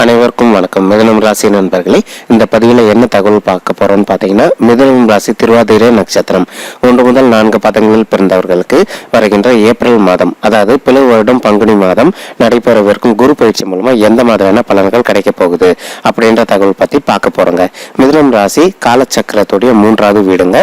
அனைவருக்கும் வணக்கம். மிதுனம் ராசி நண்பர்களே, இந்த பதிவில் என்ன தகவல் பார்க்க போறோம்னு பார்த்தீங்கன்னா, மிதுனம் ராசி திருவாதிரை நட்சத்திரம் 1 முதல் 4 பாதங்களில் பிறந்தவர்களுக்கு வருகின்ற ஏப்ரல் மாதம், அதாவது பிளவு வருடம் பங்குனி மாதம் நடைபெறவிருக்கும் குரு பயிற்சி மூலமா எந்த மாதிரியான பலன்கள் கிடைக்க போகுது அப்படின்ற தகவல் பத்தி பார்க்க போறோங்க. மிதுனம் ராசி காலச்சக்கரத்துடைய 3வது வீடுங்க.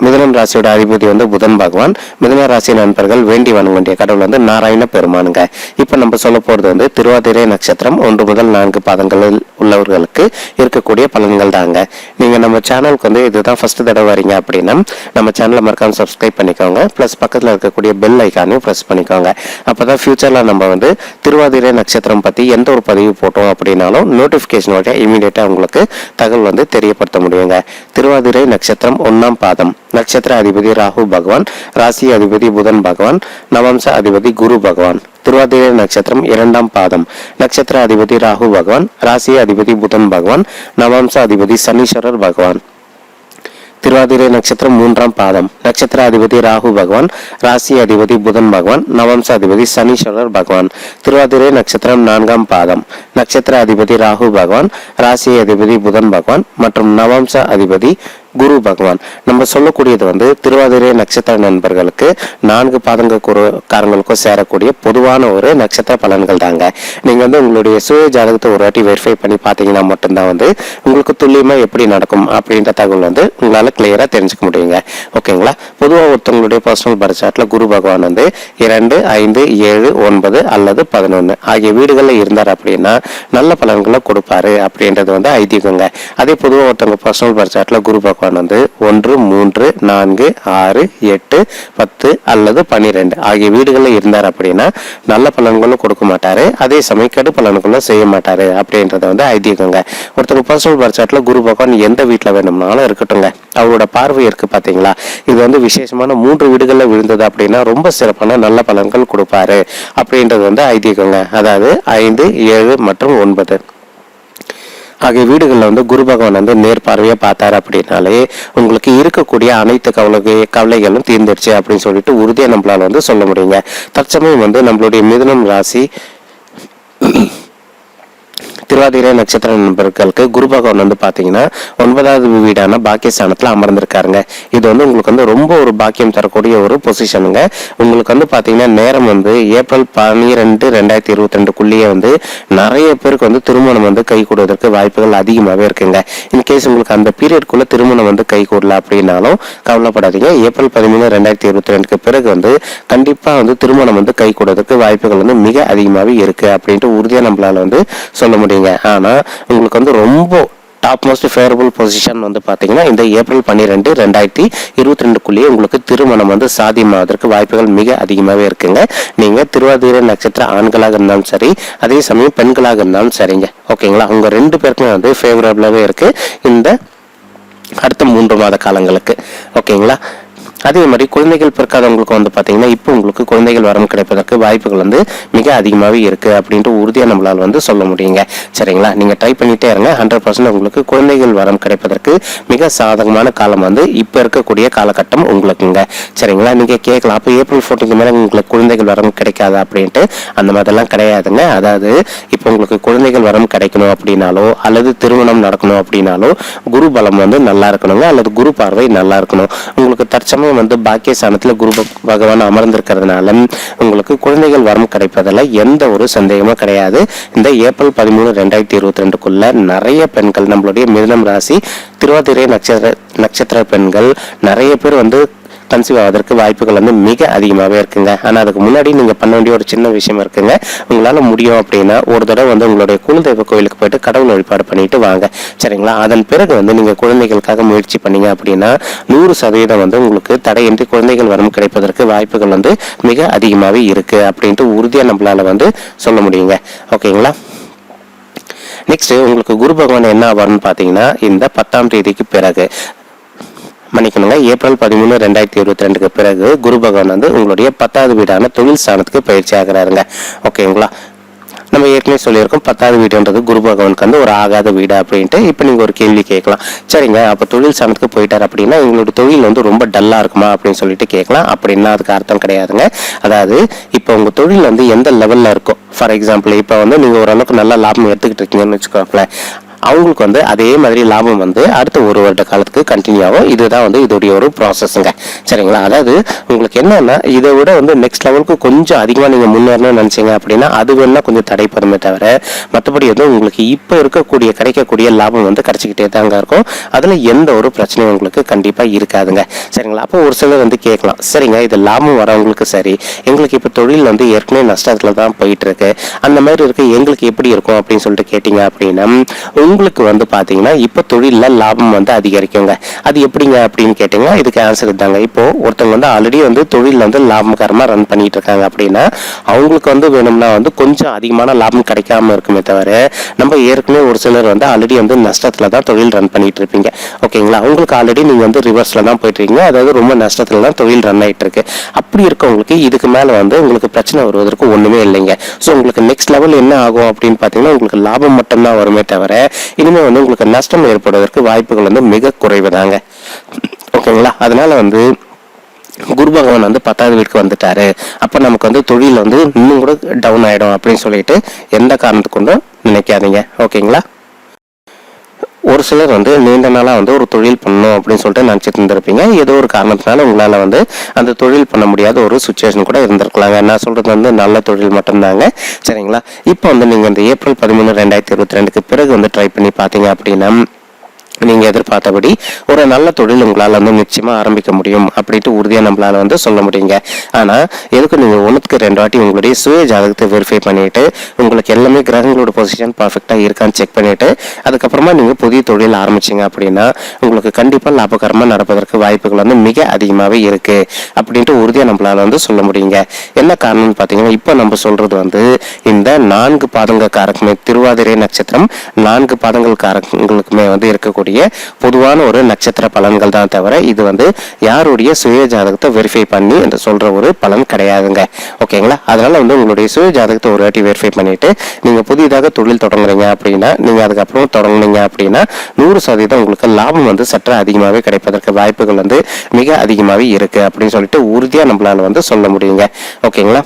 மிதுனம் ராசியோட அதிபதி புதன் பகவான். மிதுன ராசி நண்பர்கள் வேண்டி வணங்க வேண்டிய கடவுள் நாராயண பெருமானுங்க. இப்ப நம்ம சொல்ல போறது திருவாதிரை நட்சத்திரம் 1 முதல் 4 பாதங்களில் உள்ளவர்களுக்கு இருக்கக்கூடிய பலன்கள் தாங்க. நீங்க நம்ம சேனலுக்கு இதுதான் ஃபர்ஸ்ட் தடவை வரீங்க அப்படின்னா நம்ம சேனலை மறக்காம சப்ஸ்கிரைப் பண்ணிக்கோங்க. பிளஸ் பக்கத்துல இருக்கக்கூடிய பெல் ஐக்கானையும் பிரஸ் பண்ணிக்கோங்க. அப்பதான் ஃபியூச்சர்ல நம்ம திருவாதிரை நட்சத்திரம் பத்தி எந்த ஒரு பதிவு போட்டோம் அப்படின்னாலும் நோட்டிபிகேஷன் வழியா இமீடியட்டா உங்களுக்கு தகவல் தெரியப்படுத்த முடியுங்க. திருவாதிரை நட்சத்திரம் 1ஆம் பாதம். நட்சத்திர அதிபதி ராகு பகவான், ராசி அதிபதி புதன் பகவான், நவம்ச அதிபதி குரு பகவான். திருவாதிரை நட்சத்திரம் 2ஆம் பாதம். நட்சத்திர அதிபதி ராகு பகவான், ராசி அதிபதி புதன் பகவான், நவம்ச அதிபதி சனீஸ்வரர் பகவான். திருவாதிரை நட்சத்திரம் 3ஆம் பாதம். நட்சத்திர அதிபதி ராகு பகவான், ராசி அதிபதி புதன் பகவான், நவம்ச அதிபதி சனீஸ்வரர் பகவான். திருவாதிரை நட்சத்திரம் 4ஆம் பாதம். நட்சத்திர அதிபதி ராகு பகவான், ராசி அதிபதி புதன் பகவான் மற்றும் நவம்ச அதிபதி குரு பகவான். நம்ம சொல்லக்கூடியது திருவாதிரை நட்சத்திர நண்பர்களுக்கு 4 பாதங்களுக்கும் சேரக்கூடிய பொதுவான ஒரு நட்சத்திர பலன்கள் தாங்க. நீங்க உங்களுடைய சுய ஜாதகத்தை ஒரு வாட்டி வெரிஃபை பண்ணி பார்த்தீங்கன்னா மட்டும்தான் உங்களுக்கு துல்லியமா எப்படி நடக்கும் அப்படின்ற தகவல் உங்களால கிளியரா தெரிஞ்சுக்க முடியுங்க. ஓகேங்களா? பொதுவாக ஒருத்தவங்களுடைய பர்சனல் பர்த் சார்ட்ல குரு பகவான் 2, 5, 7, 9 அல்லது 11 ஆகிய வீடுகளில் இருந்தார் அப்படின்னா நல்ல பலன்களை கொடுப்பாரு அப்படின்றது ஐதீகங்க. அதே பொதுவாக ஒருத்தவங்க பர்சனல் பர்த் சார்ட்ல குரு பகவான் 1, 3, 4, 6, 8, 10 அல்லது 12 ஆகிய வீடுகளில் இருந்தார் அப்படின்னா நல்ல பலன்களும் கொடுக்க மாட்டாரு, அதே சமயம் கெடு பலன்களும் செய்ய மாட்டாரு அப்படின்றத ஐதீகங்க. ஒருத்தர் பர்சனல் பர்த் சார்ட்ல குரு பகவான் எந்த வீட்டுல வேணும்னாலும் இருக்கட்டுங்க, அவரோட பார்வை இருக்கு பாத்தீங்களா, இது விசேஷமான 3 வீடுகளில் விழுந்தது அப்படின்னா ரொம்ப சிறப்பான நல்ல பலன்கள் கொடுப்பாரு அப்படின்றது ஐதீகங்க. அதாவது 5, 7 மற்றும் 9 ஆகிய வீடுகளில் குரு பகவான் நேர்பார்வையா பார்த்தாரு அப்படின்னாலே உங்களுக்கு இருக்கக்கூடிய அனைத்து கவலைகளும் தீர்ந்துடுச்சு அப்படின்னு சொல்லிட்டு உறுதியா நம்மளால சொல்ல முடியுங்க. தற்சமயம் நம்மளுடைய மிதுனம் ராசி திருவாதிரை நட்சத்திர நண்பர்களுக்கு குரு பகவான் பாத்தீங்கன்னா 9வது வீடான பாக்கியஸ்தானத்துல அமர்ந்திருக்காருங்க. இது உங்களுக்கு ரொம்ப ஒரு பாக்கியம் தரக்கூடிய ஒரு பொசிஷனுங்க. உங்களுக்கு பாத்தீங்கன்னா நேரம் ஏப்ரல் 12, 2022க்குள்ளேயே நிறைய பேருக்கு திருமணம் கை கூடுவதற்கு வாய்ப்புகள் அதிகமாவே இருக்குங்க. இன்கேஸ் உங்களுக்கு அந்த பீரியட்குள்ள திருமணம் கை கூடல அப்படின்னாலும் கவலைப்படாதீங்க. ஏப்ரல் 13, 2022க்கு பிறகு கண்டிப்பா திருமணம் கை கூடுவதற்கு வாய்ப்புகள் மிக அதிகமாவே இருக்கு அப்படின்ட்டு உறுதியா நம்மளால சொல்ல முடியும். ஆனா உங்களுக்கு ரொம்ப டாப் மோஸ்ட் ஃபேவரபிள் பொசிஷன் பாத்தீங்கன்னா இந்த ஏப்ரல் 12, 2022க்குள்ளேயே உங்களுக்கு திருமணம் சாத்தியமாவதற்கு வாய்ப்புகள் மிக அதிகமாவே இருக்குங்க. நீங்க திருவாதிரை நட்சத்திர ஆண்களாக இருந்தாலும் சரி, அதே சமயம் பெண்களாக இருந்தாலும் சரிங்க. ஓகேங்களா? உங்க 2 பேருக்குமே ஃபேவரபிளாவே இருக்கு இந்த அடுத்த 3 மாத காலங்களுக்கு. ஓகேங்களா? அதே மாதிரி குழந்தைகள் பிறக்காதவங்களுக்கு பாத்தீங்கன்னா இப்போ உங்களுக்கு குழந்தைகள் வரம் கிடைப்பதற்கு வாய்ப்புகள் மிக அதிகமாகவே இருக்கு அப்படின்ட்டு உறுதியா நம்மளால சொல்ல முடியுங்க. சரிங்களா? நீங்க ட்ரை பண்ணிட்டே இருங்க. 100% உங்களுக்கு குழந்தைகள் வரம் கிடைப்பதற்கு மிக சாதகமான காலம் இப்ப இருக்கக்கூடிய காலகட்டம் உங்களுக்குங்க. சரிங்களா? நீங்க கேட்கலாம், அப்போ ஏப்ரல் 14 மேல உங்களுக்கு குழந்தைகள் வரம் கிடைக்காதா அப்படின்ட்டு. அந்த மாதிரிலாம் கிடையாதுங்க. அதாவது இப்போ உங்களுக்கு குழந்தைகள் வரம் கிடைக்கணும் அப்படின்னாலோ அல்லது திருமணம் நடக்கணும் அப்படின்னாலோ குரு பலம் நல்லா இருக்கணுங்க, அல்லது குரு பார்வை நல்லா இருக்கணும். உங்களுக்கு தற்சமயம் பாக்கியஸ்தானத்துல குரு பகவான் அமர்ந்திருக்கிறதுனால உங்களுக்கு குழந்தைகள் வரம் கிடைப்பதில் எந்த ஒரு சந்தேகமும் கிடையாது. இந்த ஏப்ரல் 13, 2022க்குள்ள நிறைய பெண்கள் நம்மளுடைய மிதுனம் ராசி திருவாதிரை நட்சத்திர பெண்கள் நிறைய பேர் கன்சீவ் ஆவதற்கு வாய்ப்புகள் மிக அதிகமாகவே இருக்குங்க. ஆனால் அதுக்கு முன்னாடி நீங்கள் பண்ண வேண்டிய ஒரு சின்ன விஷயம் இருக்குங்க. உங்களால் முடியும் அப்படின்னா ஒரு தடவை உங்களுடைய குலதெய்வ கோயிலுக்கு போயிட்டு கடவுள் வழிபாடு பண்ணிட்டு வாங்க. சரிங்களா? அதன் பிறகு நீங்கள் குழந்தைகளுக்காக முயற்சி பண்ணீங்க அப்படின்னா 100% உங்களுக்கு தடையின்றி குழந்தைகள் வரம் கிடைப்பதற்கு வாய்ப்புகள் மிக அதிகமாகவே இருக்கு அப்படின்ட்டு உறுதியாக நம்மளால சொல்ல முடியுங்க. ஓகேங்களா? நெக்ஸ்ட் உங்களுக்கு குரு பகவான் என்ன ஆவார்னு பார்த்தீங்கன்னா இந்த 10ஆம் தேதிக்கு பிறகு மன்னிக்கணுங்க, ஏப்ரல் 13, 2022க்கு பிறகு குரு பகவான் உங்களுடைய 10வது வீடான தொழில் ஸ்தானத்துக்கு பயிற்சி ஆகிறாருங்க. ஓகேங்களா? நம்ம ஏற்கனவே சொல்லியிருக்கோம் 10வது வீடுன்றது குரு பகவானுக்கு வந்து ஒரு ஆகாத வீடு அப்படின்ட்டு. இப்போ நீங்கள் ஒரு கேள்வி கேட்கலாம், சரிங்க அப்போ தொழில் சாணத்துக்கு போயிட்டார் அப்படின்னா எங்களோட தொழில் வந்து ரொம்ப டல்லாக இருக்குமா அப்படின்னு சொல்லிட்டு கேட்கலாம். அப்படின்னா அதுக்கு அர்த்தம் கிடையாதுங்க. அதாவது இப்போ உங்கள் தொழில் வந்து எந்த லெவலில் இருக்கும், ஃபார் எக்ஸாம்பிள் இப்போ வந்து நீங்கள் ஓரளவுக்கு நல்ல லாபம் எடுத்துக்கிட்டு இருக்கீங்கன்னு வச்சுக்கோங்களேன், அவங்களுக்கு வந்து அதே மாதிரி லாபம் வந்து அடுத்த ஒரு வருட காலத்துக்கு கண்டினியூ ஆகும். இதுதான் வந்து இதோடைய ஒரு ப்ராசஸ்ங்க, சரிங்களா? அதாவது உங்களுக்கு என்னன்னா இதை விட வந்து நெக்ஸ்ட் லெவலுக்கு கொஞ்சம் அதிகமாக நீங்கள் முன்னேறணும்னு நினச்சிங்க அப்படின்னா அது வேணா கொஞ்சம் தடைப்படுமே தவிர மற்றபடி வந்து உங்களுக்கு இப்போ இருக்கக்கூடிய கிடைக்கக்கூடிய லாபம் வந்து கிடைச்சிக்கிட்டே தாங்க இருக்கும். அதில் எந்த ஒரு பிரச்சனையும் உங்களுக்கு கண்டிப்பாக இருக்காதுங்க, சரிங்களா? அப்போ ஒரு சிலர் வந்து கேட்கலாம், சரிங்க இது லாபம் வரவங்களுக்கு சரி, எங்களுக்கு இப்போ தொழில் வந்து ஏற்கனவே நஷ்டத்தில் தான் போயிட்டு இருக்கு, அந்த மாதிரி இருக்கு, எங்களுக்கு எப்படி இருக்கும் அப்படின்னு சொல்லிட்டு கேட்டீங்க அப்படின்னா உங்களுக்கு வந்து பாத்தீங்கன்னா இப்ப தொழில லாபம் வந்து அதிகரிக்குங்க. அது எப்படிங்க அப்படின்னு கேட்டீங்கன்னா இதுக்கு ஆன்சர் தாங்க. இப்போ ஒருத்தவங்க வந்து ஆல்ரெடி வந்து தொழில் வந்து லாபகரமா ரன் பண்ணிட்டு இருக்காங்க அப்படின்னா அவங்களுக்கு வந்து வேணும்னா வந்து கொஞ்சம் அதிகமான லாபம் கிடைக்காம இருக்குமே தவிர நம்ம ஏற்கனவே ஒரு சிலர் வந்து ஆல்ரெடி வந்து நஷ்டத்துல தான் தொழில் ரன் பண்ணிட்டு இருப்பீங்க, ஓகேங்களா? உங்களுக்கு ஆல்ரெடி நீங்க வந்து ரிவர்ஸ்ல தான் போயிட்டு இருக்கீங்க, அதாவது ரொம்ப நஷ்டத்துல தான் தொழில் ரன் ஆயிட்டு இருக்கு. அப்படி இருக்கவங்களுக்கு இதுக்கு மேல வந்து உங்களுக்கு பிரச்சனை வருவதற்கு ஒண்ணுமே இல்லைங்க. ஸோ உங்களுக்கு நெக்ஸ்ட் லெவல் என்ன ஆகும் அப்படின்னு பாத்தீங்கன்னா உங்களுக்கு லாபம் மட்டும்தான் வருமே தவிர இனிமே வந்து உங்களுக்கு நஷ்டம் ஏற்படுவதற்கு வாய்ப்புகள் வந்து மிக குறைவுதாங்க, ஓகேங்களா? அதனால வந்து குரு பகவான் வந்து 10வது வீட்டுக்கு வந்துட்டாரு, அப்ப நமக்கு வந்து தொழில் வந்து இன்னும் கூட டவுன் ஆயிடும் அப்படின்னு சொல்லிட்டு எந்த காரணத்துக்கு கொண்டும் நினைக்காதீங்க, ஓகேங்களா? ஒரு சிலர் வந்து நீண்ட நாளாக வந்து ஒரு தொழில் பண்ணணும் அப்படின்னு சொல்லிட்டு நினச்சிட்டு இருந்திருப்பீங்க. ஏதோ ஒரு காரணத்தினால உங்களால் வந்து அந்த தொழில் பண்ண முடியாத ஒரு சுச்சுவேஷன் கூட இருந்திருக்கலாங்க. நான் சொல்கிறது வந்து நல்ல தொழில் மட்டும்தாங்க, சரிங்களா? இப்போ வந்து நீங்கள் இந்த ஏப்ரல் 13, 2022க்கு பிறகு வந்து ட்ரை பண்ணி பார்த்தீங்க அப்படின்னா நீங்க எதிர்பார்த்தபடி ஒரு நல்ல தொழில் உங்களால வந்து நிச்சயமா ஆரம்பிக்க முடியும் அப்படின்ட்டு உறுதியா நம்மளால வந்து சொல்ல முடியுங்க. ஆனா எதுக்கு நீங்க 1க்கு 2 வாட்டி உங்களுடைய சுய ஜாதகத்தை வெரிஃபை பண்ணிட்டு உங்களுக்கு எல்லாமே கிரகங்களோட பொசிஷன் பர்ஃபெக்டா இருக்கான்னு செக் பண்ணிட்டு அதுக்கப்புறமா நீங்க புதிய தொழில் ஆரம்பிச்சீங்க அப்படின்னா உங்களுக்கு கண்டிப்பா லாபகரமா நடப்பதற்கு வாய்ப்புகள் வந்து மிக அதிகமாவே இருக்கு அப்படின்ட்டு உறுதியா நம்மளால வந்து சொல்ல முடியுங்க. என்ன காரணம்னு பாத்தீங்கன்னா இப்ப நம்ம சொல்றது வந்து இந்த 4 பாதங்கக்காரக்குமே திருவாதிரை நட்சத்திரம் 4 பாதங்கள்காரங்களுக்குமே வந்து இருக்கக்கூடிய பொதுவான ஒரு நட்சத்திர பலன்கள் தான் தவிர இது வந்து யாருடைய சுய ஜாதகத்தை வெரிஃபை பண்ணி என்று சொல்ற ஒரு பலன் கிடையாதுங்க, ஓகேங்களா? அதனால வந்து உங்களுடைய சுய ஜாதகத்தை ஒரு வாட்டி வெரிஃபை பண்ணிட்டு நீங்க புதிதாக தொழில் தொடங்குறீங்க அப்படின்னா நீங்க அதுக்கப்புறம் தொடங்குனீங்க அப்படின்னா 100% உங்களுக்கு லாபம் வந்து சற்று அதிகமாகவே கிடைப்பதற்கு வாய்ப்புகள் வந்து மிக அதிகமாகவே இருக்கு அப்படின்னு சொல்லிட்டு உறுதியா நம்மளால வந்து சொல்ல முடியுங்க, ஓகேங்களா?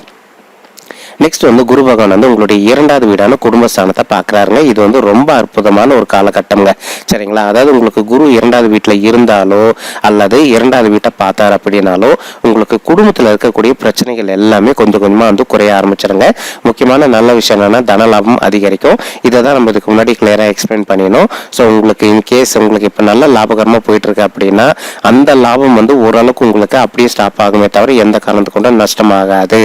நெக்ஸ்ட் வந்து குரு பகவான் வந்து உங்களுடைய 2வது வீடான குடும்பஸ்தானத்தை பார்க்குறாருங்க. இது வந்து ரொம்ப அற்புதமான ஒரு காலகட்டம்ங்க, சரிங்களா? அதாவது உங்களுக்கு குரு 2வது வீட்டில் இருந்தாலோ அல்லது 2வது வீட்டை பார்த்தார் அப்படின்னாலோ உங்களுக்கு குடும்பத்தில் இருக்கக்கூடிய பிரச்சனைகள் எல்லாமே கொஞ்சம் கொஞ்சமாக வந்து குறைய ஆரம்பிச்சிருங்க. முக்கியமான நல்ல விஷயம் என்னன்னா தன லாபம் அதிகரிக்கும். இதை தான் நம்ம இதுக்கு முன்னாடி கிளியராக எக்ஸ்பிளைன் பண்ணிடணும். ஸோ உங்களுக்கு இன்கேஸ் உங்களுக்கு இப்போ நல்ல லாபகரமாக போயிட்டு இருக்கு அப்படின்னா அந்த லாபம் வந்து ஓரளவுக்கு உங்களுக்கு அப்படியே ஸ்டாப் ஆகுமே தவிர எந்த காரணத்துக்கு கொண்டும் நஷ்டமாகாது.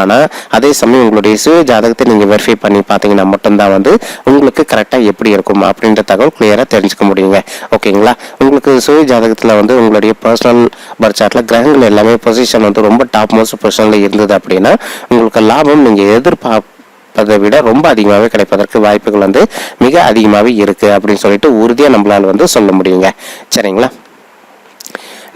ஆனால் அதே சமயம் உங்களுடைய சுய ஜாதகத்தை நீங்க வெரிஃபை பண்ணி பார்த்தீங்கன்னா மட்டும்தான் வந்து உங்களுக்கு கரெக்டா எப்படி இருக்கும் அப்படின்ற தகவல் கிளியரா தெரிஞ்சுக்க முடியுங்க, ஓகேங்களா? உங்களுக்கு சுய ஜாதகத்துல வந்து உங்களுடைய பர்சனல் பர்த் சார்ட்ல கிரகங்கள் எல்லாமே பொசிஷன் வந்து ரொம்ப டாப் மோஸ்ட் பொசிஷன்ல இருந்தது அப்படின்னா உங்களுக்கு லாபம் நீங்க எதிர்பார்ப்பதை விட ரொம்ப அதிகமாகவே கிடைப்பதற்கு வாய்ப்புகள் வந்து மிக அதிகமாகவே இருக்கு அப்படின்னு சொல்லிட்டு உறுதியா நம்மளால வந்து சொல்ல முடியுங்க, சரிங்களா?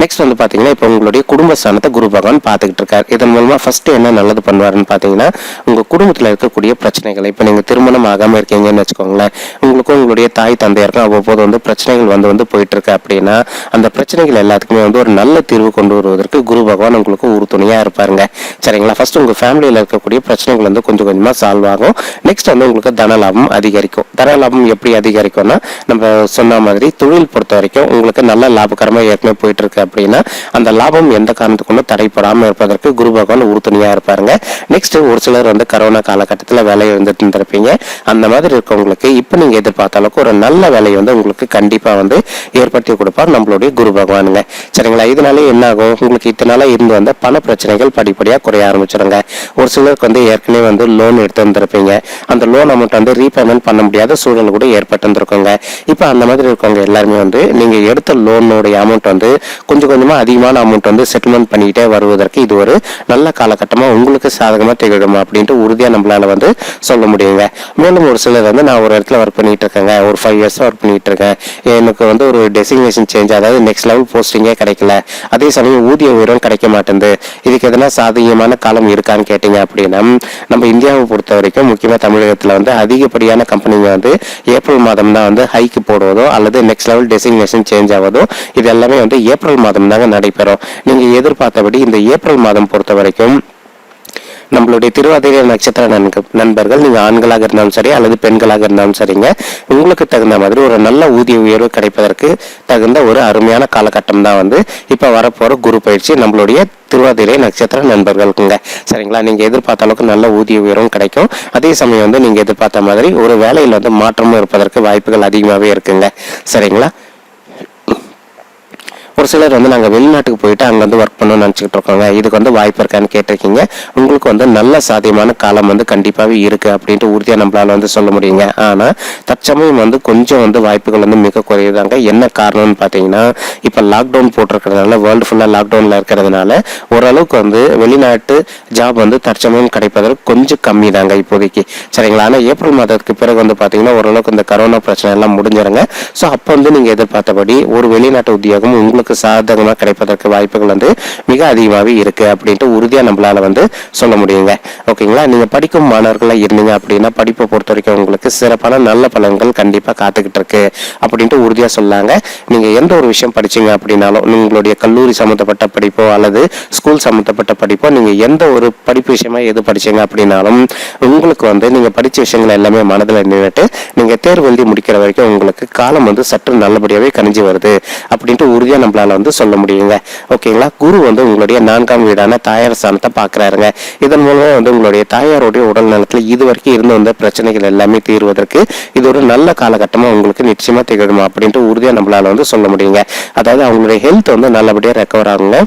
நெக்ஸ்ட் வந்து பார்த்தீங்கன்னா இப்போ உங்களுடைய குடும்பஸ்தானத்தை குரு பகவான் பார்த்துக்கிட்டு இருக்காரு. இதன் மூலமா ஃபர்ஸ்ட் என்ன நல்லது பண்ணுவாருன்னு பார்த்தீங்கன்னா உங்கள் குடும்பத்தில் இருக்கக்கூடிய பிரச்சனைகள், இப்போ நீங்கள் திருமணம் ஆகாமல் இருக்கீங்கன்னு வச்சுக்கோங்களேன், உங்களுக்கும் உங்களுடைய தாய் தந்தையருக்கும் அவ்வப்போது வந்து பிரச்சனைகள் வந்து போயிட்டு இருக்கு அப்படின்னா அந்த பிரச்சனைகள் எல்லாத்துக்குமே வந்து ஒரு நல்ல தீர்வு கொண்டு வருவதற்கு குரு பகவான் உங்களுக்கு உறுதுணையாக இருப்பாருங்க, சரிங்களா? ஃபர்ஸ்ட் உங்கள் ஃபேமிலியில் இருக்கக்கூடிய பிரச்சனைகள் வந்து கொஞ்சம் கொஞ்சமாக சால்வ் ஆகும். நெக்ஸ்ட் வந்து உங்களுக்கு தனலாபம் அதிகரிக்கும். தனலாபம் எப்படி அதிகரிக்கும்னா நம்ம சொன்ன மாதிரி தொழில் பொறுத்த வரைக்கும் உங்களுக்கு நல்ல லாபகரமாக ஏற்கனவே போயிட்டு இருக்கு அப்படின்னா அந்த லாபம் எந்த காரணத்துக்கு தடைப்படாமல் இருப்பதற்கு குரு பகவான் உறுதுணையா இருப்பாருங்க. நெக்ஸ்ட் ஒரு சிலர் வந்து கரோனா காலகட்டத்தில் வேலையை வந்துட்டு இருந்திருப்பீங்க. அந்த மாதிரி இருக்கவங்களுக்கு இப்போ நீங்க எதிர்பார்த்த அளவுக்கு ஒரு நல்ல வேலையை வந்து உங்களுக்கு கண்டிப்பா வந்து ஏற்படுத்தி கொடுப்பார் நம்மளுடைய குரு பகவானுங்க, சரிங்களா? இதனால என்ன ஆகும், உங்களுக்கு இத்தனால இருந்து வந்த பண பிரச்சனைகள் படிப்படியா குறைய ஆரம்பிச்சிருங்க. ஒரு சிலருக்கு வந்து ஏற்கனவே வந்து லோன் எடுத்து வந்திருப்பீங்க, அந்த லோன் அமௌண்ட் வந்து ரீபேமெண்ட் பண்ண முடியாத சூழல் கூட ஏற்பட்டு இருந்திருக்குங்க. இப்போ அந்த மாதிரி இருக்கவங்க எல்லாருமே வந்து நீங்க எடுத்த லோனுடைய அமௌண்ட் வந்து கொஞ்சம் கொஞ்சம் கொஞ்சமாக அதிகமான அமௌண்ட் வந்து செட்டில்மெண்ட் பண்ணிக்கிட்டே வருவதற்கு இது ஒரு நல்ல காலகட்டமாக உங்களுக்கு சாதகமாக திகழும் அப்படின்ட்டு உறுதியாக நம்மளால வந்து சொல்ல முடியுங்க. மேலும் ஒரு சிலர் வந்து நான் ஒரு இடத்துல ஒர்க் பண்ணிட்டு இருக்கேங்க, ஒரு 5 years ஒர்க் பண்ணிட்டு இருக்கேன், எனக்கு வந்து ஒரு டெசிக்னேஷன் சேஞ்ச், அதாவது நெக்ஸ்ட் லெவல் போஸ்டிங்கே கிடைக்கல, அதே சமயம் ஊதிய உயர்வும் கிடைக்க மாட்டேங்குது, இதுக்கு எதனா சாத்தியமான காலம் இருக்கான்னு கேட்டீங்க அப்படின்னா, நம்ம இந்தியாவை பொறுத்த வரைக்கும் முக்கியமாக தமிழகத்தில் வந்து அதிகப்படியான கம்பெனிங்க வந்து ஏப்ரல் மாதம் தான் வந்து ஹைக்கு போடுவதோ அல்லது நெக்ஸ்ட் லெவல் டெசிக்னேஷன் சேஞ்ச் ஆவதோ இது எல்லாமே வந்து ஏப்ரல் மாதம் தாங்க நடைபெறும். நீங்க எதிர்பார்த்தபடி இந்த ஏப்ரல் மாதம் பொறுத்த வரைக்கும் நம்மளுடைய திருவாதிரை நட்சத்திர நண்பர்கள் நீங்க ஆண்களாக இருந்தாலும் சரி அல்லது பெண்களாக இருந்தாலும் சரிங்க, உங்களுக்கு தகுந்த மாதிரி ஒரு நல்ல ஊதிய உயர்வு கிடைப்பதற்கு தகுந்த ஒரு அருமையான காலகட்டம் தான் வந்து இப்ப வரப்போற குரு பயிற்சி நம்மளுடைய திருவாதிரை நட்சத்திர நண்பர்களுக்குங்க. சரிங்களா, நீங்க எதிர்பார்த்த அளவுக்கு நல்ல ஊதிய உயர்வும் கிடைக்கும், அதே சமயம் வந்து நீங்க எதிர்பார்த்த மாதிரி ஒரு வேலையில வந்து மாற்றமும் இருப்பதற்கு வாய்ப்புகள் அதிகமாகவே இருக்குங்க. சரிங்களா, ஒரு சிலர் வந்து நாங்கள் வெளிநாட்டுக்கு போயிட்டு அங்கே வந்து ஒர்க் பண்ணணும்னு நினச்சிக்கிட்டு இருக்கோங்க, இதுக்கு வந்து வாய்ப்பு இருக்கான்னு கேட்டிருக்கீங்க. உங்களுக்கு வந்து நல்ல சாத்தியமான காலம் வந்து கண்டிப்பாகவே இருக்குது அப்படின்ட்டு உறுதியாக நம்மளால் வந்து சொல்ல முடியுங்க. ஆனால் தற்சமயம் வந்து கொஞ்சம் வந்து வாய்ப்புகள் வந்து மிக குறையுதாங்க. என்ன காரணம்னு பார்த்தீங்கன்னா, இப்போ லாக்டவுன் போட்டிருக்கிறதுனால, வேர்ல்டு ஃபுல்லாக லாக்டவுனில் இருக்கிறதுனால ஓரளவுக்கு வந்து வெளிநாட்டு ஜாப் வந்து தற்சமயம் கிடைப்பதற்கு கொஞ்சம் கம்மி தாங்க இப்போதைக்கு. சரிங்களா, ஆனால் ஏப்ரல் மாதத்துக்கு பிறகு வந்து பார்த்தீங்கன்னா ஓரளவுக்கு இந்த கரோனா பிரச்சனை எல்லாம் முடிஞ்சிருங்க. ஸோ அப்போ வந்து நீங்கள் எதிர்பார்த்தபடி ஒரு வெளிநாட்டு உத்தியோகம் உங்களுக்கு சாதகமாக கிடைப்பதற்கு வாய்ப்புகள் வந்து மிக அதிகமாகவே இருக்கு அப்படின்ட்டு உறுதியாக நம்மளால வந்து சொல்ல முடியுங்க. ஓகேங்களா, நீங்க படிக்கும் மாணவர்களாக இருந்தீங்க அப்படின்னா படிப்பை பொறுத்த வரைக்கும் உங்களுக்கு சிறப்பான நல்ல பலன்கள் கண்டிப்பாக காத்துக்கிட்டு இருக்கு அப்படின்ட்டு உறுதியாக சொல்லாங்க. நீங்க எந்த ஒரு விஷயம் படிச்சீங்க அப்படின்னாலும், உங்களுடைய கல்லூரி சம்மந்தப்பட்ட படிப்போ அல்லது ஸ்கூல் சம்மந்தப்பட்ட படிப்போ, நீங்க எந்த ஒரு படிப்பு விஷயமா எது படிச்சீங்க அப்படின்னாலும் உங்களுக்கு வந்து நீங்க படிச்ச விஷயங்கள் எல்லாமே மனதில் நின்றுட்டு நீங்க தேர்வு எழுதி முடிக்கிற வரைக்கும் உங்களுக்கு காலம் வந்து சற்று நல்லபடியாகவே கணிஞ்சு வருது அப்படின்ட்டு உறுதியாக நம்மளால வந்து சொல்ல முடியுங்க. ஓகேங்களா, குரு வந்து உங்களுடைய 4ஆம் வீடான தாயார் ஸ்தானத்தை பாக்குறாருங்க. இதன் மூலமா வந்து உங்களுடைய தாயாருடைய உடல் நலத்துல இதுவரைக்கும் இருந்து வந்த பிரச்சனைகள் எல்லாமே தீர்வதற்கு இது ஒரு நல்ல காலகட்டமா உங்களுக்கு நிச்சயமா திகழுமா அப்படின்ட்டு உறுதியா நம்மளால வந்து சொல்ல முடியுங்க. அதாவது அவங்களுடைய ஹெல்த் வந்து நல்லபடியா ரெக்கவர் ஆகுங்க.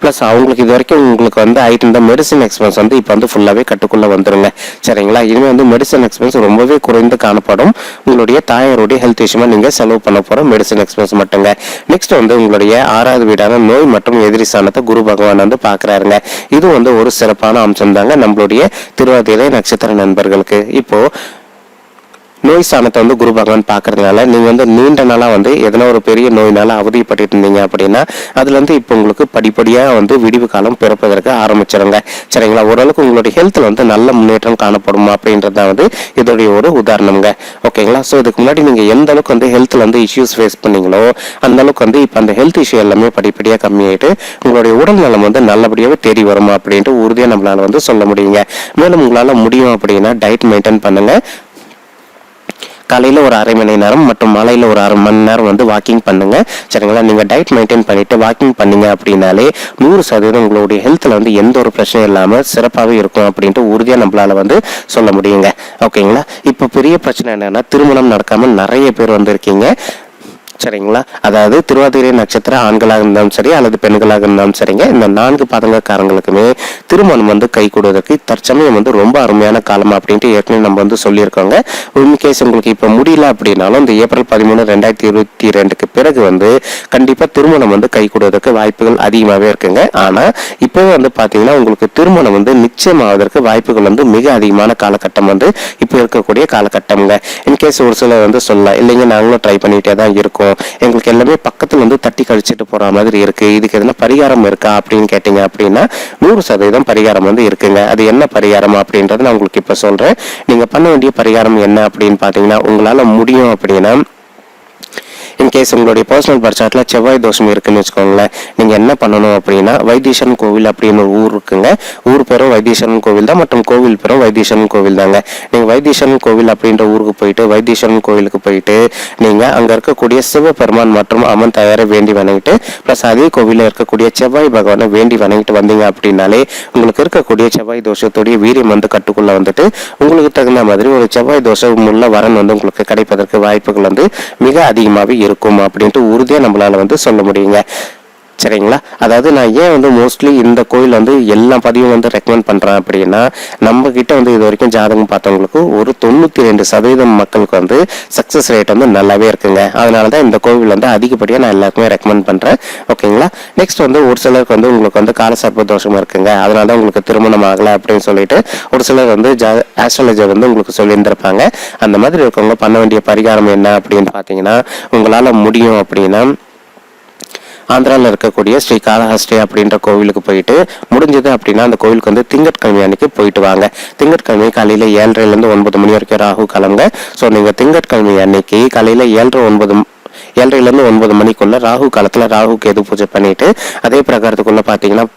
ப்ளஸ் அவங்களுக்கு இது வரைக்கும் உங்களுக்கு வந்து ஆகிட்டு இருந்த மெடிசன் எக்ஸ்பென்ஸ் வந்து இப்போ வந்து ஃபுல்லாகவே கட்டுக்குள்ளே வந்துருங்க. சரிங்களா, இனிமேல் வந்து மெடிசன் எக்ஸ்பென்ஸ் ரொம்பவே குறைந்து காணப்படும். உங்களுடைய தாயாருடைய ஹெல்த் விஷயமா நீங்கள் செலவு பண்ண போகிற மெடிசன் எக்ஸ்பென்ஸ் மட்டுங்க. நெக்ஸ்ட் வந்து உங்களுடைய 6வது வீடான நோய் மற்றும் எதிரி ஸ்தானத்தை குரு பகவான் வந்து பார்க்குறாருங்க. இது வந்து ஒரு சிறப்பான அம்சம் தாங்க நம்மளுடைய திருவாதிரை நட்சத்திர நண்பர்களுக்கு. இப்போ நோய் ஸ்தானத்தை வந்து குரு பகவான் பார்க்கறதுனால நீங்கள் வந்து நீண்ட நாளாக வந்து எதனா ஒரு பெரிய நோயினால அவதிப்பட்டு இருந்தீங்க அப்படின்னா அதுலேருந்து இப்போ உங்களுக்கு படிப்படியாக வந்து விடிவு காலம் பிறப்பதற்கு ஆரம்பிச்சிருங்க. சரிங்களா, ஓரளவுக்கு உங்களுடைய ஹெல்த்தில் வந்து நல்ல முன்னேற்றம் காணப்படுமா அப்படின்றது தான் வந்து இதோடைய ஒரு உதாரணம்ங்க. ஓகேங்களா, ஸோ இதுக்கு முன்னாடி நீங்கள் எந்த அளவுக்கு வந்து ஹெல்த்தில் வந்து இஷ்யூஸ் ஃபேஸ் பண்ணீங்களோ அந்த அளவுக்கு வந்து இப்போ அந்த ஹெல்த் இஷ்யூ எல்லாமே படிப்படியாக கம்மியாயிட்டு உங்களுடைய உடல் நலம் வந்து நல்லபடியாகவே தேடி வருமா அப்படின்ட்டு உறுதியாக நம்மளால வந்து சொல்ல முடியுங்க. மேலும் உங்களால் முடியும் அப்படின்னா டயட் மெயின்டைன் பண்ணுங்க. காலையில் ஒரு 1/2 மணி நேரம் மற்றும் மாலையில் ஒரு 1/2 மணி நேரம் வந்து வாக்கிங் பண்ணுங்க. சரிங்களா, நீங்கள் டயட் மெயின்டைன் பண்ணிட்டு வாக்கிங் பண்ணீங்க அப்படின்னாலே 100% உங்களுடைய ஹெல்த்தில் வந்து எந்த ஒரு பிரச்சனையும் இல்லாமல் சிறப்பாகவே இருக்கும் அப்படின்ட்டு உறுதியாக நம்மளால வந்து சொல்ல முடியுங்க. ஓகேங்களா, இப்போ பெரிய பிரச்சனை என்னன்னா திருமணம் நடக்காமல் நிறைய பேர் வந்திருக்கீங்க. சரிங்களா, அதாவது திருவாதிரை நட்சத்திர ஆண்களாக இருந்தாலும் சரி அல்லது பெண்களாக இருந்தாலும் சரிங்க, இந்த 4 பாதங்கக்காரங்களுக்குமே திருமணம் வந்து கை கொடுவதற்கு தற்சமயம் வந்து ரொம்ப அருமையான காலம் அப்படின்ட்டு ஏற்கனவே நம்ம வந்து சொல்லியிருக்கோங்க. இன்கேஸ் உங்களுக்கு இப்போ முடியல அப்படின்னாலும் இந்த ஏப்ரல் 13, 2022க்கு பிறகு வந்து கண்டிப்பாக திருமணம் வந்து கை கொடுவதற்கு வாய்ப்புகள் அதிகமாகவே இருக்குங்க. ஆனால் இப்போவே வந்து பார்த்தீங்கன்னா உங்களுக்கு திருமணம் வந்து நிச்சயமாவதற்கு வாய்ப்புகள் வந்து மிக அதிகமான காலகட்டம் வந்து இப்போ இருக்கக்கூடிய காலகட்டம்ங்க. இன்கேஸ் ஒரு சிலர் வந்து சொல்லலாம், இல்லைங்க நாங்களும் ட்ரை பண்ணிகிட்டே தான் இருக்கோம், எங்களுக்கு எல்லாமே பக்கத்துல வந்து தட்டி கழிச்சிட்டு போற மாதிரி இருக்கு, இதுக்கு எதனா பரிகாரம் இருக்கா அப்படின்னு கேட்டீங்க அப்படின்னா 100% பரிகாரம் வந்து இருக்குங்க. அது என்ன பரிகாரம் அப்படின்றது நான் உங்களுக்கு இப்ப சொல்றேன். நீங்க பண்ண வேண்டிய பரிகாரம் என்ன அப்படின்னு பாத்தீங்கன்னா, உங்களால முடியும் அப்படின்னா இன்கேஸ் உங்களுடைய பர்சனல் பர்சாட்டில் செவ்வாய் தோஷம் இருக்குன்னு வச்சுக்கோங்களேன், நீங்கள் என்ன பண்ணணும் அப்படின்னா வைத்தீஸ்வரன் கோவில் அப்படின்னு ஒரு ஊர் இருக்குங்க. ஊர் பேரும் வைத்தீஸ்வரன் கோவில் தான் மற்றும் கோவில் பேரும் வைத்தீஸ்வரன் கோவில் தாங்க. நீங்கள் வைத்தீஸ்வரன் கோவில் அப்படின்ற ஊருக்கு போயிட்டு வைத்தீஸ்வரன் கோவிலுக்கு போயிட்டு நீங்கள் அங்கே இருக்கக்கூடிய சிவபெருமான் மற்றும் அம்மன் தயாரை வேண்டி வணங்கிட்டு ப்ளஸ் அதே கோவிலில் இருக்கக்கூடிய செவ்வாய் பகவானை வேண்டி வணங்கிட்டு வந்தீங்க அப்படின்னாலே உங்களுக்கு இருக்கக்கூடிய செவ்வாய் தோஷத்துடைய வீரியம் வந்து கட்டுக்குள்ள வந்துட்டு உங்களுக்கு தகுந்த மாதிரி ஒரு செவ்வாய் தோஷம் உள்ள வரன் வந்து உங்களுக்கு கிடைப்பதற்கு வாய்ப்புகள் வந்து மிக அதிகமாகவே இருக்கும் அப்படின்ட்டு உறுதியாக நம்மளால வந்து சொல்ல முடியுங்க. சரிங்களா. அதாவது நான் ஏன் வந்து மோஸ்ட்லி இந்த கோயில் வந்து எல்லா பதிவும் வந்து ரெக்கமெண்ட் பண்ணுறேன் அப்படின்னா, நம்ம கிட்ட வந்து இது வரைக்கும் ஜாதகம் பார்த்தவங்களுக்கு ஒரு 92% மக்களுக்கு வந்து சக்ஸஸ் ரேட் வந்து நல்லாவே இருக்குங்க. அதனால தான் இந்த கோவில் வந்து அதிகப்படியாக நான் எல்லாருக்குமே ரெக்கமெண்ட் பண்ணுறேன். ஓகேங்களா. நெக்ஸ்ட் வந்து ஒரு சிலருக்கு வந்து உங்களுக்கு வந்து காலசர்ப்ப தோஷம் இருக்குங்க, அதனால தான் உங்களுக்கு திருமணம் ஆகலை அப்படின்னு சொல்லிட்டு ஒரு சிலர் வந்து ஆஸ்ட்ராலஜர் வந்து உங்களுக்கு சொல்லியிருந்திருப்பாங்க. அந்த மாதிரி இருக்கவங்க பண்ண வேண்டிய பரிகாரம் என்ன அப்படின்னு பார்த்தீங்கன்னா, உங்களால் முடியும் அப்படின்னா ஆந்திராவில் இருக்கக்கூடிய ஸ்ரீ காளஹஸ்தி அப்படின்ற கோவிலுக்கு போயிட்டு முடிஞ்சது அப்படின்னா அந்த கோவிலுக்கு வந்து திங்கட்கிழமை அன்னைக்கு போயிட்டு வாங்க. திங்கட்கிழமை காலையில் 7:30 to 9 மணி வரைக்கும் ராகு காலங்க. ஸோ நீங்கள் திங்கட்கிழமை அன்னைக்கு காலையில் 7:30 to 9 மணிக்குள்ள ராகு காலத்தில் ராகு கேது பூஜை பண்ணிட்டு அதே பிரகாரத்துக்குள்ள பார்த்தீங்கன்னா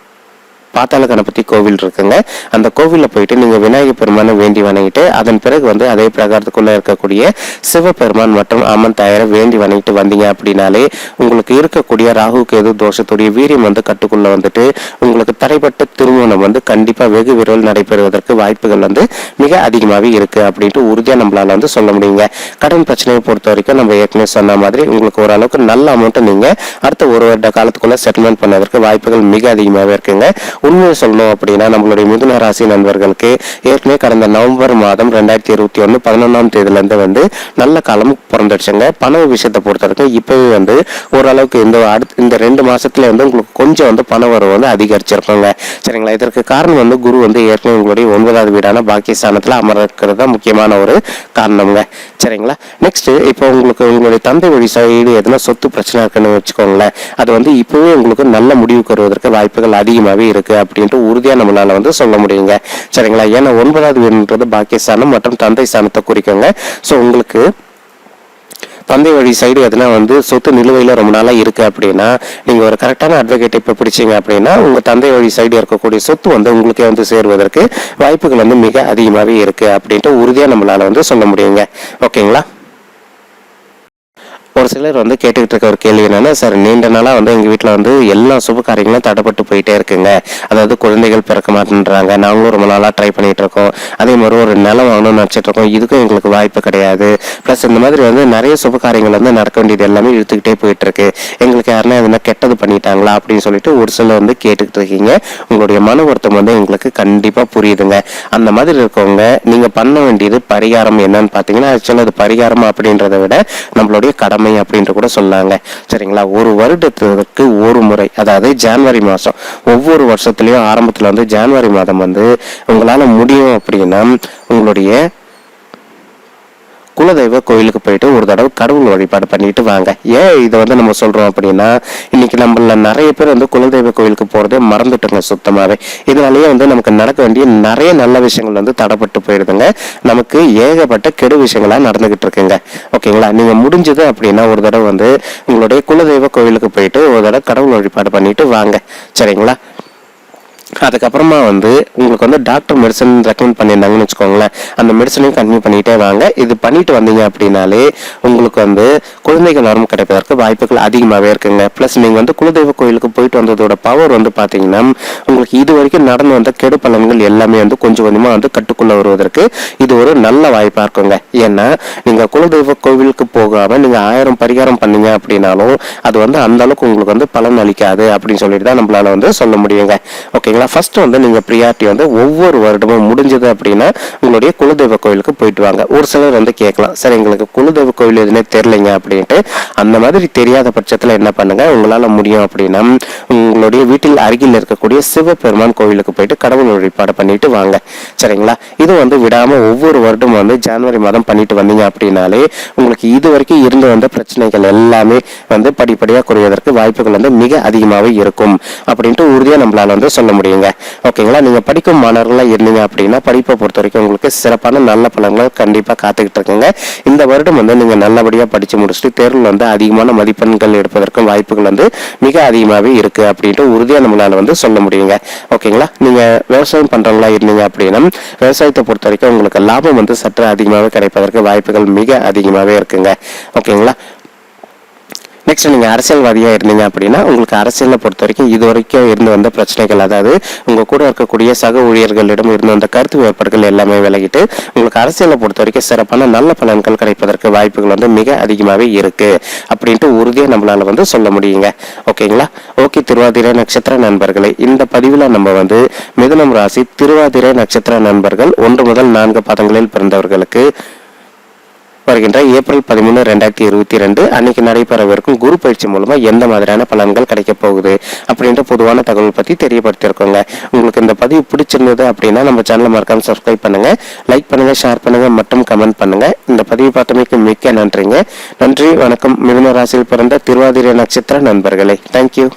பாத்தாள கணபதி கோவில் இருக்குங்க. அந்த கோவிலில் போயிட்டு நீங்கள் விநாயகர் பெருமானை வேண்டி வணங்கிட்டு அதன் பிறகு வந்து அதே பிரகாரத்துக்குள்ளே இருக்கக்கூடிய சிவபெருமான் மற்றும் அம்மன் தாயாரை வேண்டி வணங்கிட்டு வந்தீங்க அப்படின்னாலே உங்களுக்கு இருக்கக்கூடிய ராகு கேது தோஷத்துடைய வீரியம் வந்து கட்டுக்குள்ளே வந்துட்டு உங்களுக்கு தடைப்பட்ட திருமணம் வந்து கண்டிப்பாக வெகு விரைவில் நடைபெறுவதற்கு வாய்ப்புகள் வந்து மிக அதிகமாகவே இருக்குது அப்படின்ட்டு உறுதியாக நம்மளால் வந்து சொல்ல முடியுங்க. கடன் பிரச்சனையை பொறுத்த வரைக்கும் நம்ம ஏற்கனவே சொன்ன மாதிரி உங்களுக்கு ஓரளவுக்கு நல்ல அமௌண்ட்டை நீங்கள் அடுத்த ஒரு வருட காலத்துக்குள்ளே செட்டில்மெண்ட் பண்ணுவதற்கு வாய்ப்புகள் மிக அதிகமாகவே இருக்குங்க. உண்மையை சொல்லணும் அப்படின்னா நம்மளுடைய மிதுன ராசி நண்பர்களுக்கு ஏற்கனவே கடந்த நவம்பர் மாதம் 2021 11ஆம் தேதியிலேருந்து வந்து நல்ல காலம் பிறந்துடுச்சுங்க. பண விஷயத்தை பொறுத்த வரைக்கும் இப்போவே வந்து ஓரளவுக்கு இந்த 2 மாசத்துல வந்து உங்களுக்கு கொஞ்சம் வந்து பண வரவு வந்து அதிகரிச்சிருக்கோங்க. சரிங்களா. இதற்கு காரணம் வந்து குரு வந்து ஏற்கனவே உங்களுடைய 9வது வீடான பாக்கியஸ்தானத்தில் அமர்க்கிறது தான் முக்கியமான ஒரு காரணம்ங்க. சரிங்களா. நெக்ஸ்ட் இப்போ உங்களுடைய தந்தை வழி சைடு எதுனா சொத்து பிரச்சனை இருக்குன்னு வச்சுக்கோங்களேன், அது வந்து இப்போவே உங்களுக்கு நல்ல முடிவுக்கு வருவதற்கு வாய்ப்புகள் அதிகமாகவே இருக்கு அப்படின்ட்டு உறுதியா நம்மளால வந்து சொல்ல முடியுங்க. சரிங்களா. ஏன்னா 9வது வீடுன்றது பாக்கியஸ்தானம் மற்றும் தந்தை ஸ்தானத்தை குறிக்கோங்க. ஸோ உங்களுக்கு தந்தை வழி சைடு எதுனா வந்து சொத்து நிலுவையில் ரொம்ப நாளாக இருக்குது அப்படின்னா நீங்கள் ஒரு கரெக்டான அட்வொகேட் இப்போ பிடிச்சிங்க அப்படின்னா உங்கள் தந்தை வழி சைடு இருக்கக்கூடிய சொத்து வந்து உங்களுக்கே வந்து சேருவதற்கு வாய்ப்புகள் வந்து மிக அதிகமாகவே இருக்குது அப்படின்ட்டு உறுதியாக நம்மளால் வந்து சொல்ல முடியுங்க. ஓகேங்களா. ஒரு சிலர் வந்து கேட்டுக்கிட்டு இருக்க ஒரு கேள்வி என்னன்னா, சார் நீண்ட நாளாக வந்து எங்கள் வீட்டில் வந்து எல்லா சுப காரியங்களும் தடைப்பட்டு போயிட்டே இருக்குங்க, அதாவது குழந்தைகள் பிறக்க மாட்டேன்றாங்க, நாங்களும் ரொம்ப நாளாக ட்ரை பண்ணிட்டு இருக்கோம், அதே மாதிரி ஒரு நிலம் வாங்கணும்னு நினச்சிட்டு இருக்கோம், இதுக்கும் எங்களுக்கு வாய்ப்பு கிடையாது, ப்ளஸ் இந்த மாதிரி வந்து நிறைய சுப காரியங்கள் வந்து நடக்க வேண்டியது எல்லாமே இழுத்துக்கிட்டே போயிட்டு இருக்கு, எங்களுக்கு யாருன்னா எதுனா கெட்டது பண்ணிட்டாங்களா அப்படின்னு சொல்லிட்டு ஒரு சிலர் வந்து கேட்டுக்கிட்டு இருக்கீங்க. உங்களுடைய மன வருத்தம் வந்து எங்களுக்கு கண்டிப்பாக புரியுதுங்க. அந்த மாதிரி இருக்கவங்க நீங்கள் பண்ண வேண்டியது பரிகாரம் என்னன்னு பார்த்தீங்கன்னா, ஆக்சுவலாக அது பரிகாரம் அப்படின்றத விட நம்மளுடைய கடமை அப்படின்ற கூட சொல்லாங்க. சரிங்களா. ஒரு வருடத்துக்கு ஒரு முறை, அதாவது ஜனவரி மாதம், ஒவ்வொரு வருஷத்துலயும் ஆரம்பத்துல வந்து ஜனவரி மாதம் வந்து உங்களால முடியும் அப்படின்னா உங்களுடைய குலதெய்வ கோயிலுக்கு போயிட்டு ஒரு தடவை கடவுள் வழிபாடு பண்ணிட்டு வாங்க. ஏன் இதை வந்து நம்ம சொல்றோம் அப்படின்னா, இன்னைக்கு நம்மள நிறைய பேர் வந்து குலதெய்வ கோயிலுக்கு போறதே மறந்துட்டுங்க சுத்தமாவே. இதனாலேயே வந்து நமக்கு நடக்க வேண்டிய நிறைய நல்ல விஷயங்கள் வந்து தடைப்பட்டு போயிடுதுங்க. நமக்கு ஏகப்பட்ட கெடு விஷயங்களா நடந்துகிட்டு இருக்குங்க. ஓகேங்களா. நீங்க முடிஞ்சது அப்படின்னா ஒரு தடவை வந்து உங்களுடைய குலதெய்வ கோயிலுக்கு போயிட்டு ஒரு தடவை கடவுள் வழிபாடு பண்ணிட்டு வாங்க. சரிங்களா. அதுக்கப்புறமா வந்து உங்களுக்கு வந்து டாக்டர் மெடிசன் ரெக்கமெண்ட் பண்ணியிருந்தாங்கன்னு வச்சுக்கோங்களேன், அந்த மெடிசனையும் கண்டினியூ பண்ணிகிட்டே வாங்க. இது பண்ணிட்டு வந்தீங்க அப்படின்னாலே உங்களுக்கு வந்து குழந்தைகள் வரம் கிடைப்பதற்கு வாய்ப்புகள் அதிகமாகவே இருக்குங்க. ப்ளஸ் நீங்கள் வந்து குலதெய்வ கோயிலுக்கு போயிட்டு வந்ததோட பவர் வந்து பார்த்தீங்கன்னா உங்களுக்கு இது வரைக்கும் நடந்து வந்த கெடு பலன்கள் எல்லாமே வந்து கொஞ்சம் கொஞ்சமாக வந்து கட்டுக்குள்ளே வருவதற்கு இது ஒரு நல்ல வாய்ப்பாக இருக்குங்க. ஏன்னா நீங்கள் குலதெய்வ கோவிலுக்கு போகாமல் நீங்கள் 1000 பரிகாரம் பண்ணீங்க அப்படின்னாலும் அது வந்து அந்த அளவுக்கு உங்களுக்கு வந்து பலன் அளிக்காது அப்படின்னு சொல்லிட்டு தான் நம்மளால வந்து சொல்ல முடியுங்க. ஓகேங்களா. ஃபர்ஸ்ட் வந்து நீங்க ப்ரியாரிட்டி வந்து ஒவ்வொரு வருடமும் முடிஞ்சது அப்படின்னா உங்களுடைய குலதெய்வ கோயிலுக்கு போயிட்டு வாங்க. ஒரு சிலர் வந்து கேட்கலாம், சார் எங்களுக்கு குலதெய்வ கோயில் எதுனே தெரியலைங்க அப்படின்ட்டு. அந்த மாதிரி தெரியாத பட்சத்தில் என்ன பண்ணுங்க, உங்களால் முடியும் அப்படின்னா உங்களுடைய வீட்டில் அருகில் இருக்கக்கூடிய சிவபெருமான் கோவிலுக்கு போயிட்டு கடவுள் வழிபாடு பண்ணிட்டு வாங்க. சரிங்களா. இது வந்து விடாம ஒவ்வொரு வருடம் வந்து ஜனவரி மாதம் பண்ணிட்டு வந்தீங்க அப்படின்னாலே உங்களுக்கு இது வரைக்கும் இருந்து வந்த பிரச்சனைகள் எல்லாமே வந்து படிப்படியாக குறைவதற்கு வாய்ப்புகள் வந்து மிக அதிகமாகவே இருக்கும் அப்படின்ட்டு உறுதியாக நம்மளால வந்து சொல்ல முடியும். ஓகேங்களா. நீங்க படிக்கும் மாணவர்களா இருந்தீங்க அப்படின்னா படிப்பை பொறுத்த வரைக்கும் உங்களுக்கு சிறப்பான நல்ல பலன்கள் கண்டிப்பா காத்துக்கிட்டு இருக்குங்க. இந்த வருடம் வந்து நீங்க நல்லபடியா படிச்சு முடிச்சுட்டு தேர்வில் வந்து அதிகமான மதிப்பெண்கள் எடுப்பதற்கும் வாய்ப்புகள் வந்து மிக அதிகமாகவே இருக்கு அப்படின்ட்டு உறுதியா நம்மளால வந்து சொல்ல முடியுங்க. ஓகேங்களா. நீங்க விவசாயம் பண்றவங்களா இருந்தீங்க அப்படின்னா விவசாயத்தை பொறுத்த வரைக்கும் உங்களுக்கு லாபம் வந்து சற்று அதிகமாகவே கிடைப்பதற்கு வாய்ப்புகள் மிக அதிகமாகவே இருக்குங்க. ஓகேங்களா. நெக்ஸ்ட் நீங்கள் அரசியல்வாதியாக இருந்தீங்க அப்படின்னா உங்களுக்கு அரசியலை பொறுத்த வரைக்கும் இது வரைக்கும் இருந்து வந்த பிரச்சனைகள், அதாவது உங்கள் கூட இருக்கக்கூடிய சக ஊழியர்களிடம் இருந்து வந்த கருத்து வேறுபாடுகள் எல்லாமே விலகிட்டு உங்களுக்கு அரசியலை பொறுத்த வரைக்கும் சிறப்பான நல்ல பலன்கள் கிடைப்பதற்கு வாய்ப்புகள் வந்து மிக அதிகமாகவே இருக்கு அப்படின்ட்டு உறுதியாக நம்மளால சொல்ல முடியுங்க. ஓகேங்களா? ஓகே திருவாதிரை நட்சத்திர நண்பர்களே, இந்த பதிவில் நம்ம மிதுனம் ராசி திருவாதிரை நட்சத்திர நண்பர்கள் 1 முதல் 4 பாதங்களில் பிறந்தவர்களுக்கு வருகின்ற ஏப்ரல் 13, 2022 அன்னைக்கு நடைபெறவிருக்கும் குரு பயிற்சி மூலமா எந்த மாதிரியான பலன்கள் கிடைக்க போகுது அப்படின்ற பொதுவான தகவல் பத்தி தெரியப்படுத்தியிருக்கோங்க. உங்களுக்கு இந்த பதிவு பிடிச்சிருந்தது அப்படின்னா நம்ம சேனலை மறக்காம சப்ஸ்கிரைப் பண்ணுங்க, லைக் பண்ணுங்க, ஷேர் பண்ணுங்க மற்றும் கமெண்ட் பண்ணுங்க. இந்த பதிவு பார்த்தமைக்கு மிக்க நன்றிங்க. நன்றி, வணக்கம். மிதுன ராசியில் பிறந்த திருவாதிரை நட்சத்திர நண்பர்களே, தேங்க்யூ.